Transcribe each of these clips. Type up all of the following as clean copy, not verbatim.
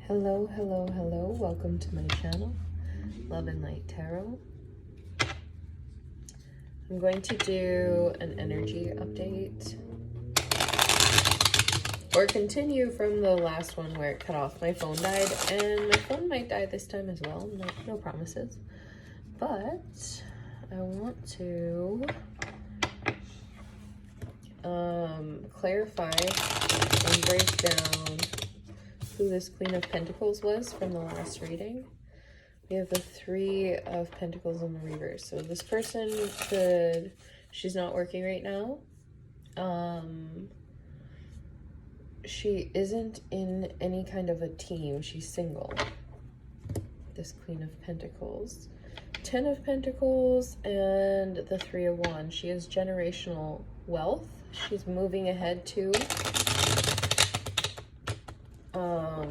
Hello, hello, hello. Welcome to my channel, Love and Light Tarot. I'm going to do an energy update or continue from the last one where it cut off. My phone died, and my phone might die this time as well. No promises. But I want to clarify and break down who this Queen of Pentacles was from the last reading. We have the Three of Pentacles in the reverse. So this person she's not working right now. She isn't in any kind of a team. She's single. This Queen of Pentacles. 10 of Pentacles and the Three of Wands. She has generational wealth. She's moving ahead to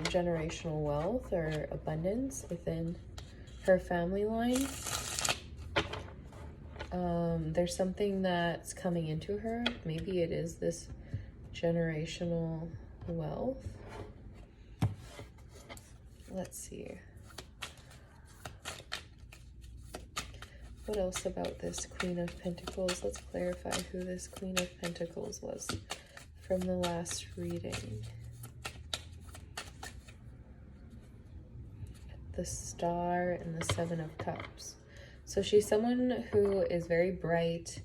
generational wealth or abundance within her family line. There's something that's coming into her. Maybe it is this generational wealth. Let's see. What else about this Queen of Pentacles? Let's clarify who this Queen of Pentacles was from the last reading. The Star and the Seven of Cups. So she's someone who is very bright,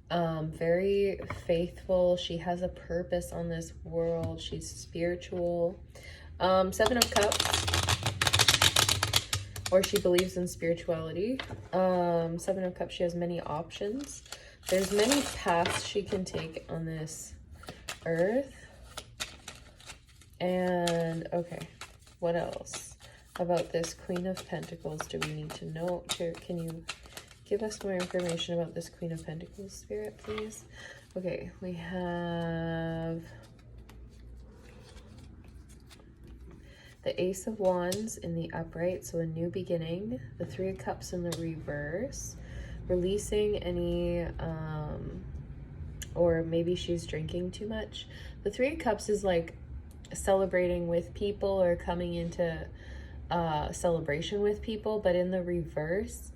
very faithful. She has a purpose on this world. She's spiritual. Seven of Cups, or she believes in spirituality. Seven of Cups, she has many options. There's many paths she can take on this earth. And okay, what else about this Queen of Pentacles do we need to know? Can you give us more information about this Queen of Pentacles, Spirit, please? Okay, we have the Ace of Wands in the upright, so a new beginning. The Three of Cups in the reverse, releasing any, or maybe she's drinking too much. The Three of Cups is like celebrating with people or coming into celebration with people, but in the reverse,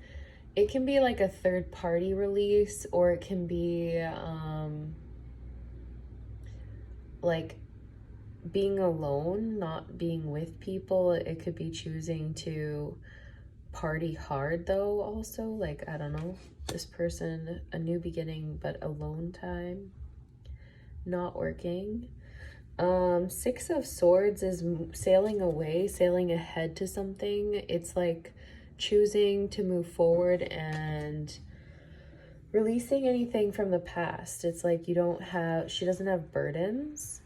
it can be like a third party release, or it can be like being alone, not being with people. It could be choosing to party hard though, also, like, I don't know, this person, a new beginning, but alone time, not working. Six of Swords is sailing away, sailing ahead to something. It's like choosing to move forward and releasing anything from the past. It's like she doesn't have burdens.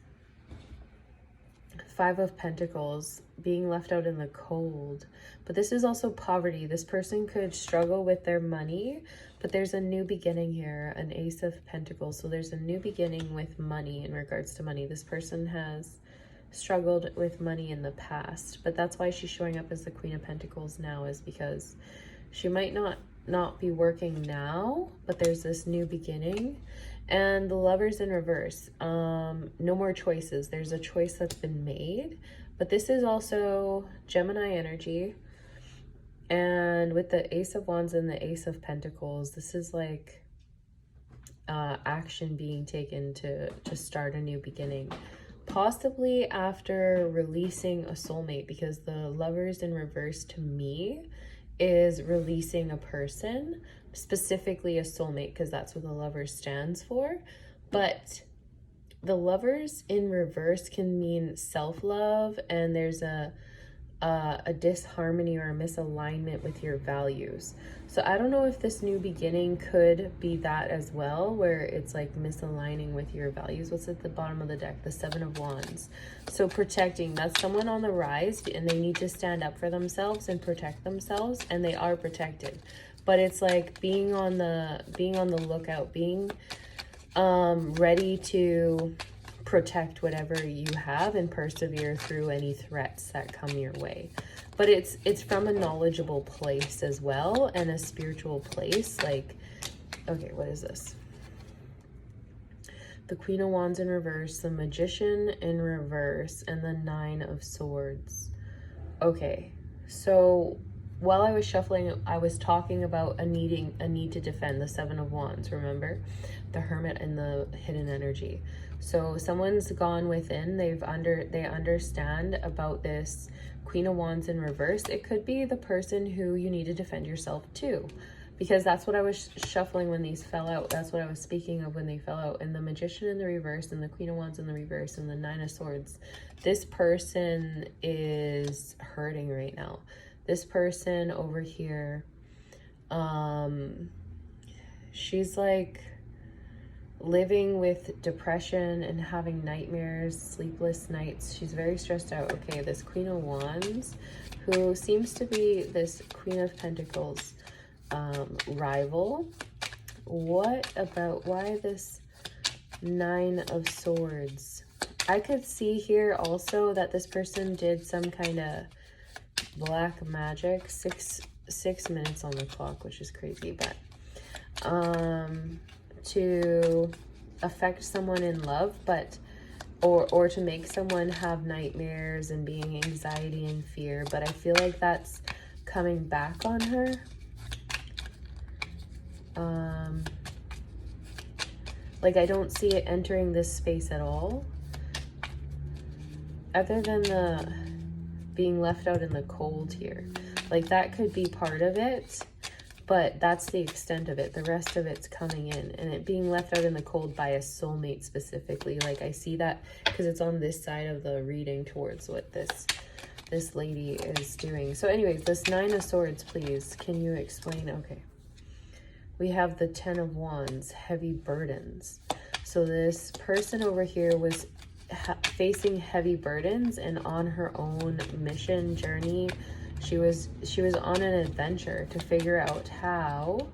Five of Pentacles, being left out in the cold. But this is also poverty. This person could struggle with their money, but there's a new beginning here, an Ace of Pentacles. So there's a new beginning with money in regards to money. This person has struggled with money in the past, but that's why she's showing up as the Queen of Pentacles now, is because she might not be working now, but there's this new beginning. And the Lovers in reverse, no more choices. There's a choice that's been made, but this is also Gemini energy. And with the Ace of Wands and the Ace of Pentacles, this is like action being taken to start a new beginning, possibly after releasing a soulmate, because the Lovers in reverse to me is releasing a person, specifically a soulmate, because that's what the Lover stands for. But the Lovers in reverse can mean self-love, and there's a disharmony or a misalignment with your values. So I don't know if this new beginning could be that as well, where it's like misaligning with your values. What's at the bottom of the deck? The Seven of Wands. So protecting, that's someone on the rise, and they need to stand up for themselves and protect themselves, and they are protected. But it's like being on the lookout, being ready to protect whatever you have and persevere through any threats that come your way. But it's from a knowledgeable place as well, and a spiritual place. Like, okay, what is this? The Queen of Wands in reverse, the Magician in reverse, and the Nine of Swords. Okay, so while I was shuffling, I was talking about a need to defend, the Seven of Wands, remember? The Hermit and the hidden energy. So someone's gone within, they understand about this Queen of Wands in reverse. It could be the person who you need to defend yourself to, because that's what I was shuffling when these fell out. That's what I was speaking of when they fell out. And the Magician in the reverse, and the Queen of Wands in the reverse, and the Nine of Swords. This person is hurting right now. This person over here, she's like living with depression and having nightmares, sleepless nights. She's very stressed out. Okay, this Queen of Wands, who seems to be this Queen of Pentacles rival. What about, why this Nine of Swords? I could see here also that this person did some kind of black magic. Six minutes on the clock, which is crazy, but to affect someone in love, but or to make someone have nightmares and being anxiety and fear. But I feel like that's coming back on her. Like, I don't see it entering this space at all, other than the being left out in the cold here. Like, that could be part of it, but that's the extent of it. The rest of it's coming in, and it being left out in the cold by a soulmate specifically. Like, I see that because it's on this side of the reading towards what this lady is doing. So anyways, this Nine of Swords, please, can you explain? Okay. We have the Ten of Wands, heavy burdens. So this person over here was facing heavy burdens and on her own mission journey. She was on an adventure to figure out how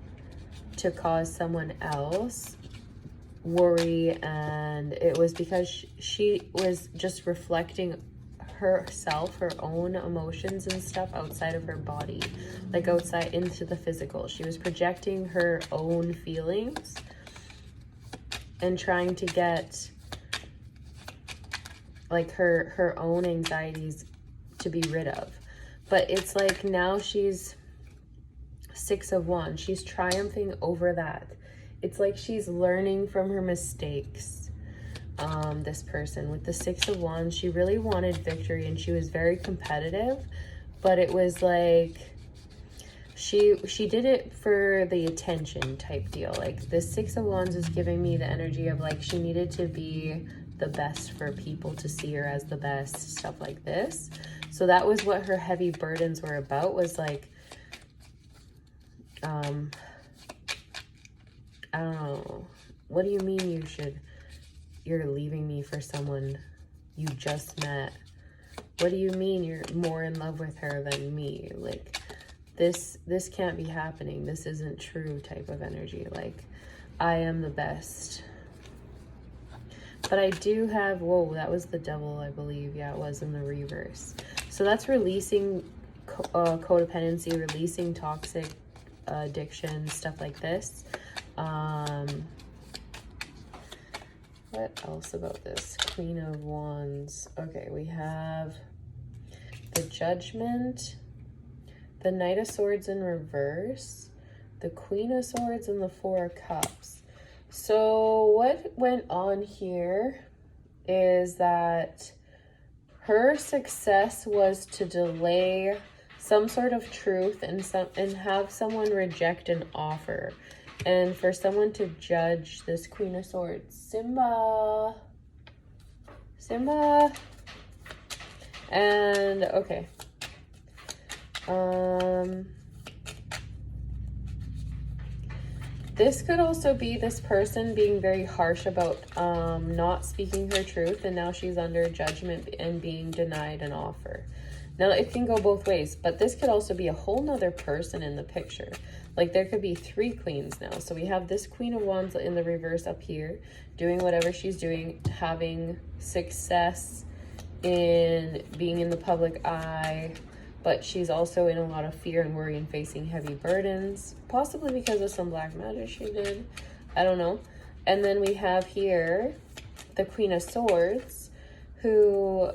to cause someone else worry, and it was because she was just reflecting herself, her own emotions and stuff outside of her body, like outside into the physical. She was projecting her own feelings and trying to get like her own anxieties to be rid of. But it's like now she's Six of Wands. She's triumphing over that. It's like she's learning from her mistakes. This person with the Six of Wands, she really wanted victory and she was very competitive, but it was like she did it for the attention type deal. Like, the Six of Wands is giving me the energy of like she needed to be the best for people to see her as the best, stuff like this. So that was what her heavy burdens were about, was like I don't know, what do you mean you're leaving me for someone you just met? What do you mean you're more in love with her than me? Like, this can't be happening. This isn't true type of energy. Like, I am the best. But I do have, whoa, that was the Devil, I believe. Yeah, it was in the reverse. So that's releasing codependency, releasing toxic addiction, stuff like this. What else about this Queen of Wands? Okay, we have the Judgment, the Knight of Swords in reverse, the Queen of Swords, and the Four of Cups. So what went on here is that her success was to delay some sort of truth and have someone reject an offer. And for someone to judge this Queen of Swords, Simba. And okay. This could also be this person being very harsh about not speaking her truth, and now she's under judgment and being denied an offer. Now, it can go both ways, but this could also be a whole nother person in the picture. Like, there could be three queens now. So we have this Queen of Wands in the reverse up here, doing whatever she's doing, having success in being in the public eye, but she's also in a lot of fear and worry and facing heavy burdens, possibly because of some black magic she did. I don't know. And then we have here the Queen of Swords, who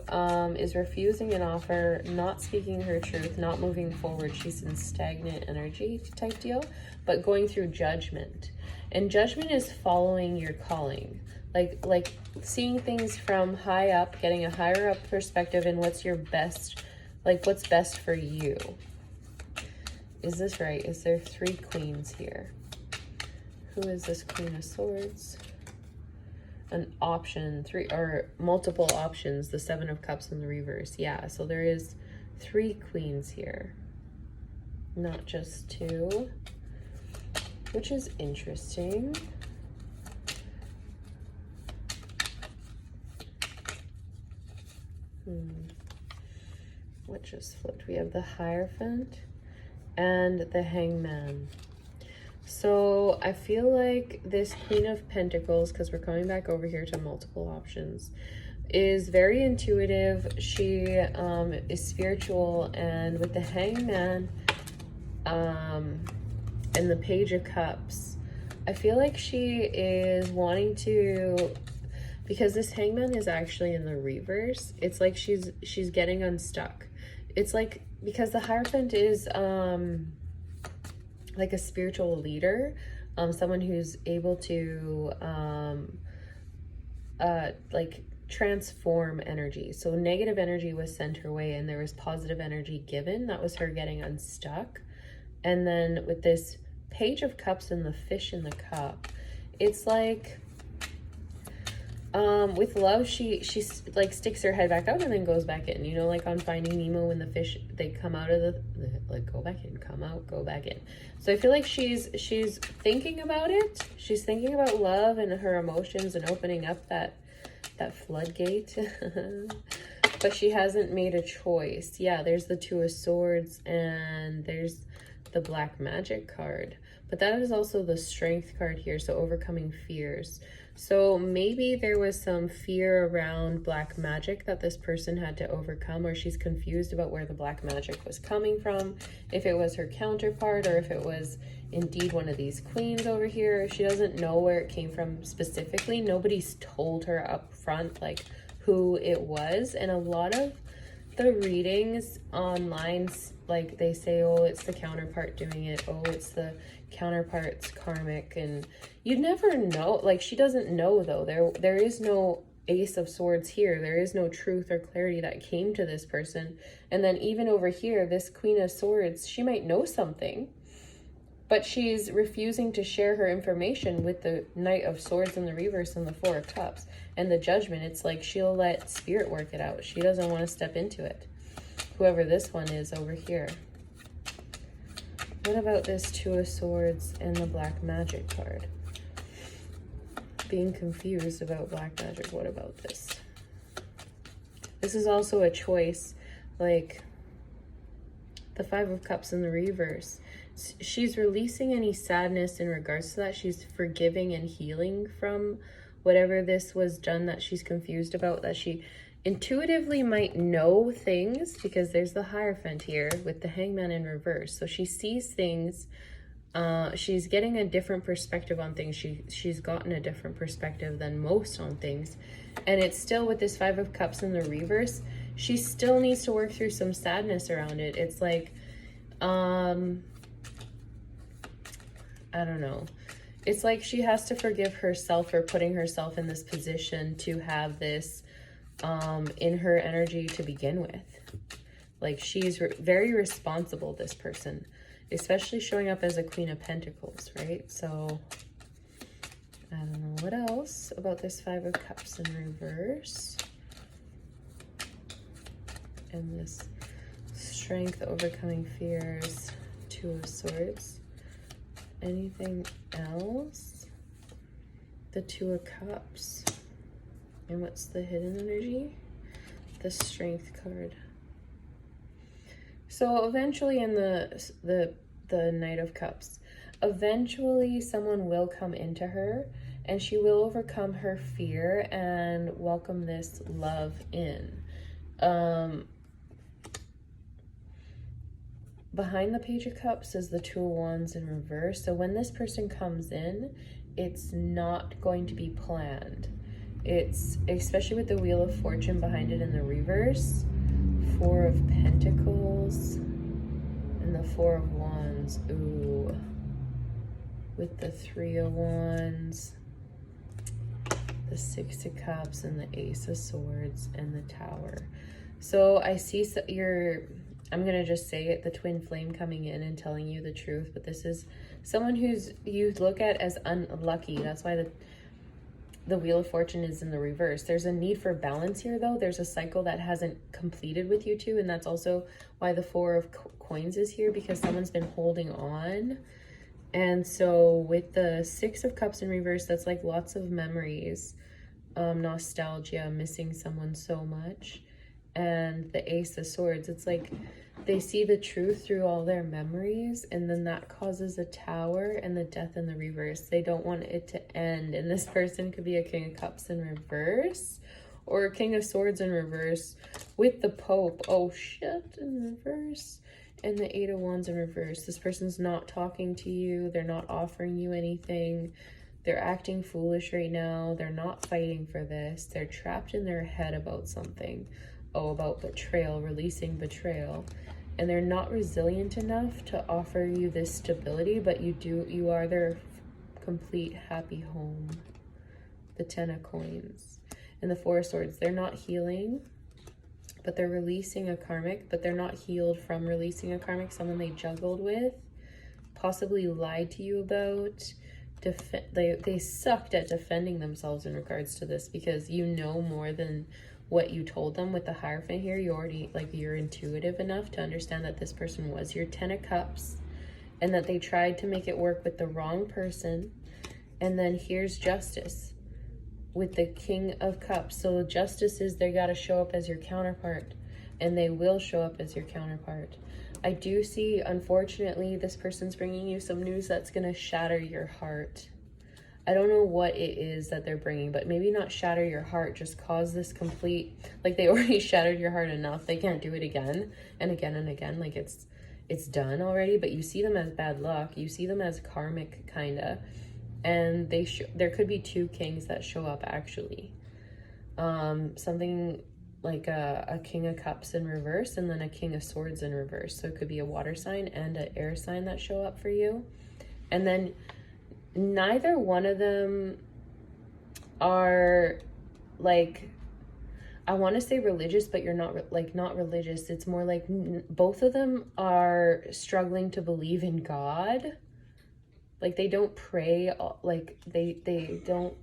is refusing an offer, not speaking her truth, not moving forward. She's in stagnant energy type deal, but going through judgment. And judgment is following your calling. Like seeing things from high up, getting a higher up perspective and what's your best, like what's best for you. Is this right? Is there 3 queens here? Who is this Queen of Swords? An option, 3 or multiple options, the 7 of Cups in the reverse. Yeah, so there is 3 queens here, not just 2, which is interesting. What just flipped? We have the Hierophant and the Hangman. So I feel like this Queen of Pentacles, because we're coming back over here to multiple options, is very intuitive. She is spiritual, and with the Hangman and the Page of Cups, I feel like she is wanting to, because this Hangman is actually in the reverse, it's like she's getting unstuck. It's like, because the Hierophant is like a spiritual leader, someone who's able to like transform energy. So negative energy was sent her way and there was positive energy given. That was her getting unstuck. And then with this Page of Cups and the fish in the cup, it's like with love, she like sticks her head back out and then goes back in, you know, like on Finding Nemo, when the fish, they come out of the like go back in, come out, go back in. So I feel like she's thinking about it. She's thinking about love and her emotions and opening up that floodgate. But she hasn't made a choice. Yeah, there's the 2 of Swords and there's the Black Magic card. But that is also the Strength card here, so overcoming fears. So maybe there was some fear around black magic that this person had to overcome, or she's confused about where the black magic was coming from, if it was her counterpart or if it was indeed one of these queens over here. She doesn't know where it came from specifically. Nobody's told her up front like who it was. And a lot of the readings online, like they say, oh, it's the counterpart doing it, oh, it's the counterpart's karmic, and you never know. Like, she doesn't know though. There is no Ace of Swords here. There is no truth or clarity that came to this person. And then even over here, this Queen of Swords, she might know something, but she's refusing to share her information with the Knight of Swords in the reverse and the 4 of Cups and the Judgment. It's like she'll let spirit work it out. She doesn't want to step into it. Whoever this one is over here. What about this 2 of Swords and the Black Magic card? Being confused about black magic. What about this? This is also a choice. Like the 5 of Cups in the reverse. She's releasing any sadness in regards to that. She's forgiving and healing from whatever this was done that she's confused about, that she intuitively might know things, because there's the Hierophant here with the Hangman in reverse. So she sees things. She's getting a different perspective on things. She's gotten a different perspective than most on things. And it's still with this 5 of Cups in the reverse, she still needs to work through some sadness around it. It's like, I don't know. It's like she has to forgive herself for putting herself in this position to have this in her energy to begin with. Like, she's very responsible, this person, especially showing up as a Queen of Pentacles, right? So I don't know what else about this 5 of Cups in reverse and this Strength, overcoming fears, 2 of Swords. Anything else? The 2 of Cups. And what's the hidden energy? The Strength card. So eventually in the Knight of Cups, eventually someone will come into her and she will overcome her fear and welcome this love in. Behind the Page of Cups is the 2 of Wands in reverse. So when this person comes in, it's not going to be planned. It's especially with the Wheel of Fortune behind it in the reverse. Four of Pentacles and the Four of Wands. Ooh. With the Three of Wands, the Six of Cups, and the Ace of Swords, and the Tower. So I see I'm going to just say it, the twin flame coming in and telling you the truth, but this is someone who's you look at as unlucky. That's why the Wheel of Fortune is in the reverse. There's a need for balance here, though. There's a cycle that hasn't completed with you two, and that's also why the Four of Coins is here, because someone's been holding on. And so with the Six of Cups in reverse, that's like lots of memories, nostalgia, missing someone so much. And the Ace of Swords, it's like they see the truth through all their memories, and then that causes a Tower and the Death in the reverse. They don't want it to end, and this person could be a King of Cups in reverse or a King of Swords in reverse with the Pope. Oh shit, in reverse. And the Eight of Wands in reverse. This person's not talking to you. They're not offering you anything. They're acting foolish right now. They're not fighting for this. They're trapped in their head about something. Oh, about betrayal, releasing betrayal. And they're not resilient enough to offer you this stability, but you are their complete happy home. The Ten of Coins. And the Four of Swords. They're not healing, but they're releasing a karmic, but they're not healed from releasing a karmic, someone they juggled with, possibly lied to you about. They sucked at defending themselves in regards to this, because you know more than what you told them. With the Hierophant here, you're intuitive enough to understand that this person was your Ten of Cups, and that they tried to make it work with the wrong person. And then here's Justice with the King of Cups. So Justice is they got to show up as your counterpart, and they will show up as your counterpart. I do see, unfortunately, this person's bringing you some news that's going to shatter your heart. I don't know what it is that they're bringing, but maybe not shatter your heart, just cause this complete, like they already shattered your heart enough. They can't do it again and again and again. Like it's done already, but you see them as bad luck. You see them as karmic, kind of. And there could be two kings that show up, actually. Something like a King of Cups in reverse, and then a King of Swords in reverse. So it could be a water sign and an air sign that show up for you. And then neither one of them are like, I want to say religious, but you're not religious. It's more like both of them are struggling to believe in God. Like they don't pray, like they don't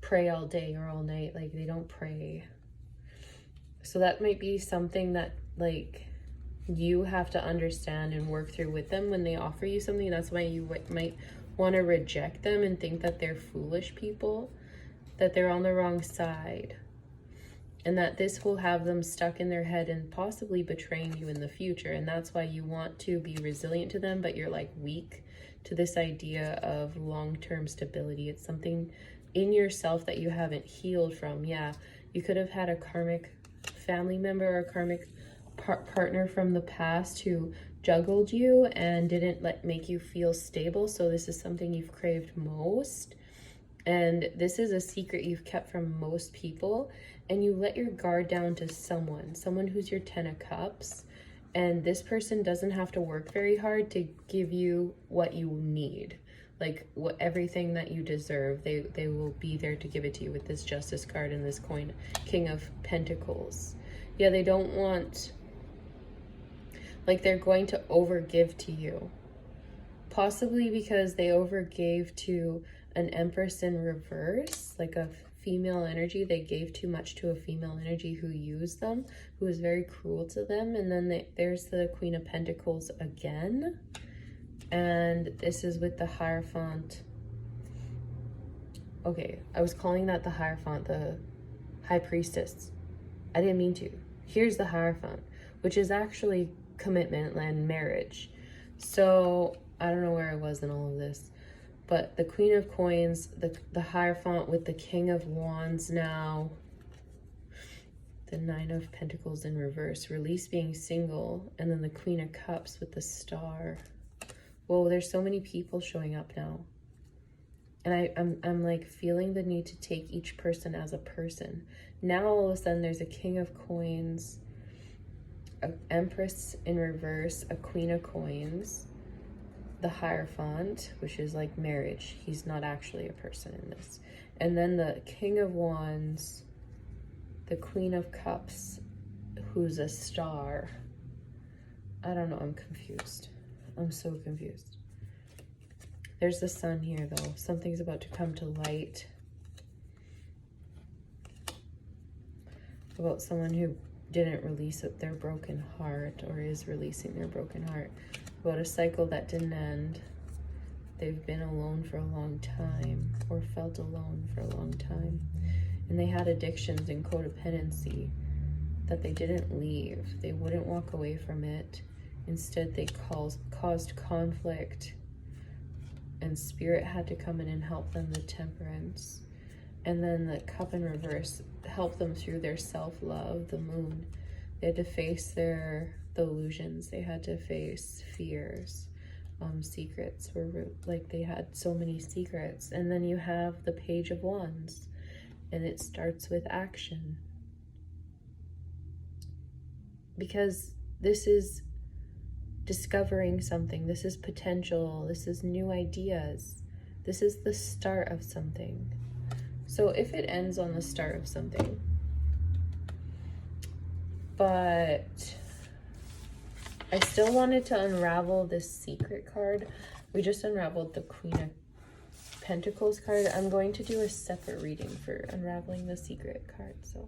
pray all day or all night. Like they don't pray. So that might be something that like you have to understand and work through with them when they offer you something. That's why you might want to reject them and think that they're foolish people, that they're on the wrong side, and that this will have them stuck in their head and possibly betraying you in the future. And that's why you want to be resilient to them, but you're like weak to this idea of long-term stability. It's something in yourself that you haven't healed from. Yeah, you could have had a karmic family member or a karmic partner from the past who juggled you and didn't make you feel stable. So this is something you've craved most, and this is a secret you've kept from most people, and you let your guard down to someone who's your Ten of Cups, and this person doesn't have to work very hard to give you what you need, like everything that you deserve. They will be there to give it to you with this Justice card and this coin, King of Pentacles. Yeah, they don't want, like they're going to overgive to you, possibly because they overgave to an Empress in reverse, like a female energy. They gave too much to a female energy who used them, who was very cruel to them. And then there's the Queen of Pentacles again, and this is with the Hierophant. Okay, I was calling that the Hierophant, the High Priestess. I didn't mean to. Here's the Hierophant, which is actually commitment and marriage. So I don't know where I was in all of this, but the Queen of Coins, the Hierophant with the King of Wands now, the Nine of Pentacles in reverse, release being single, and then the Queen of Cups with the Star. Whoa, there's so many people showing up now. And I'm like feeling the need to take each person as a person. Now all of a sudden there's a King of Coins, an Empress in reverse, a Queen of Coins, the Hierophant, which is like marriage. He's not actually a person in this. And then the King of Wands, the Queen of Cups, who's a star. I don't know, I'm confused. I'm so confused. There's the Sun here though. Something's about to come to light about someone who didn't release their broken heart, or is releasing their broken heart. About a cycle that didn't end. They've been alone for a long time, or felt alone for a long time. And they had addictions and codependency that they didn't leave. They wouldn't walk away from it. Instead, they caused conflict, and Spirit had to come in and help them, the Temperance. And then the Cup in reverse helped them through their self-love, the Moon. They had to face the illusions. They had to face fears, secrets. Like they had so many secrets. And then you have the Page of Wands, and it starts with action. Because this is discovering something. This is potential. This is new ideas. This is the start of something. So if it ends on the start of something, but I still wanted to unravel this secret card. We just unraveled the Queen of Pentacles card. I'm going to do a separate reading for unraveling the secret card. So